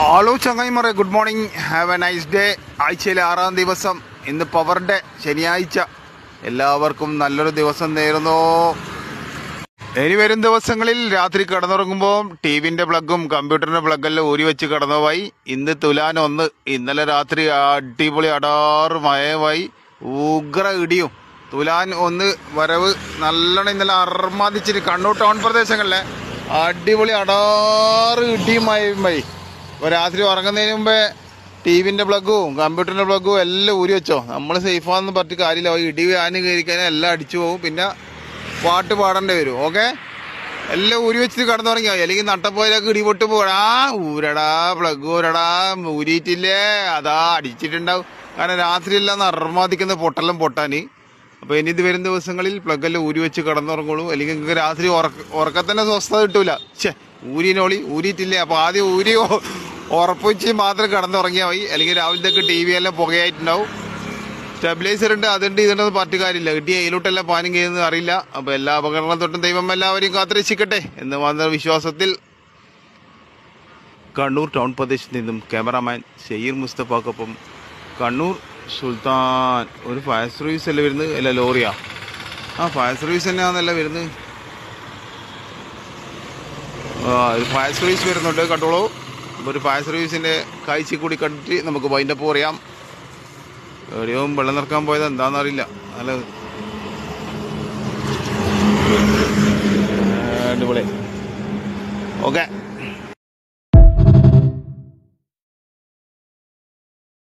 Hello ചങ്ങായിമാരെ, good morning, have a nice day. ആഴ്ചയിലെ 6-ാം ദിവസം, ഇന്ന് പവർ ഡേ, ശനിയാഴ്ച. എല്ലാവർക്കും നല്ലൊരു ദിവസം നേരുന്നു. ഇനി വരും ദിവസങ്ങളിൽ രാത്രി കിടന്നുറങ്ങുമ്പോൾ ടിവിൻ്റെ പ്ലഗും കമ്പ്യൂട്ടറിൻ്റെ പ്ലഗെല്ലാം ഊരി വെച്ച് കിടന്നുപോയി. ഇന്ന് തുലാൻ 1. ഇന്നലെ രാത്രി അടിപൊളി അടാറ് മയമായി, ഉഗ്ര ഇടിയും. തുലാൻ 1 വരവ് നല്ലോണം ഇന്നലെ അർമാദിച്ചിട്ട് കണ്ണൂർ ടൗൺ പ്രദേശങ്ങളിലെ അടിപൊളി അടാറ് ഇടിയും മയമായി. അപ്പോൾ രാത്രി ഉറങ്ങുന്നതിന് മുമ്പേ ടിവിൻ്റെ പ്ലഗും കമ്പ്യൂട്ടറിൻ്റെ പ്ലഗും എല്ലാം ഊരി വെച്ചോ. നമ്മൾ സേഫാണെന്ന് പറഞ്ഞിട്ട് കാര്യമില്ല. ഇടി ആന് കയറിക്കാനും എല്ലാം അടിച്ചു പോകും, പിന്നെ പാട്ട് പാടേണ്ടി വരും. ഓക്കെ, എല്ലാം ഊരി വെച്ചിട്ട് കിടന്നുറങ്ങിയോ, അല്ലെങ്കിൽ നട്ടപ്പോയിലേക്ക് ഇടിപൊട്ട് പോകടാ. ഊരടാ പ്ലഗ്, ഊരടാ, ഊരിയിട്ടില്ലേ, അതാ അടിച്ചിട്ടുണ്ടാവും. കാരണം രാത്രിയെല്ലാം അർമാദിക്കുന്ന പൊട്ടെല്ലാം പൊട്ടാൻ. അപ്പോൾ ഇനി ഇത് വരും ദിവസങ്ങളിൽ പ്ലഗെല്ലാം ഊരി വെച്ച് കിടന്നുറങ്ങുള്ളൂ, അല്ലെങ്കിൽ നിങ്ങൾക്ക് രാത്രി ഉറക്കത്തന്നെ സ്വസ്ഥത കിട്ടൂല. ഊരിനോളി ഊരിയിട്ടില്ലേ, അപ്പോൾ ആദ്യം ഊരി ഉറപ്പിച്ച് മാത്രം കിടന്നുറങ്ങിയാൽ മതി. അല്ലെങ്കിൽ രാവിലത്തേക്ക് ടി വി എല്ലാം പുകയായിട്ടുണ്ടാവും. സ്റ്റെബിലൈസർ ഉണ്ട്, അതുണ്ട്, ഇതുണ്ടെന്ന് പറഞ്ഞിട്ട് കാര്യമില്ല. കിട്ടിയ അതിലോട്ടെല്ലാം പാനും ചെയ്യുന്നത് അറിയില്ല. അപ്പോൾ എല്ലാ അപകടങ്ങളും തൊട്ടും ദൈവം എല്ലാവരെയും കാത്തുരക്ഷിക്കട്ടെ എന്ന് വന്ന വിശ്വാസത്തിൽ കണ്ണൂർ ടൗൺ പ്രദേശത്ത് നിന്നും ക്യാമറാമാൻ ഷെയ്ർ മുസ്തഫാക്കൊപ്പം കണ്ണൂർ സുൽത്താൻ. ഒരു ഫയർ സർവീസ് അല്ലേ വരുന്നത്, അല്ല ലോറിയാ? ഫയർ സർവീസ് തന്നെയാണെന്നല്ല വരുന്നത്. ഒരു ഫയർ സർവീസ് വരുന്നുണ്ട്, കണ്ടോളൂ. ഒരു ഫയർ സർവീസിൻ്റെ കാഴ്ച കൂടി കണ്ടിട്ട് നമുക്ക് വൈൻഡപ്പ് പറയാം. എവിടെയോ വെള്ളം നിറക്കാൻ പോയത് എന്താണെന്നറിയില്ല. നല്ല അടിപൊളി. ഓക്കെ.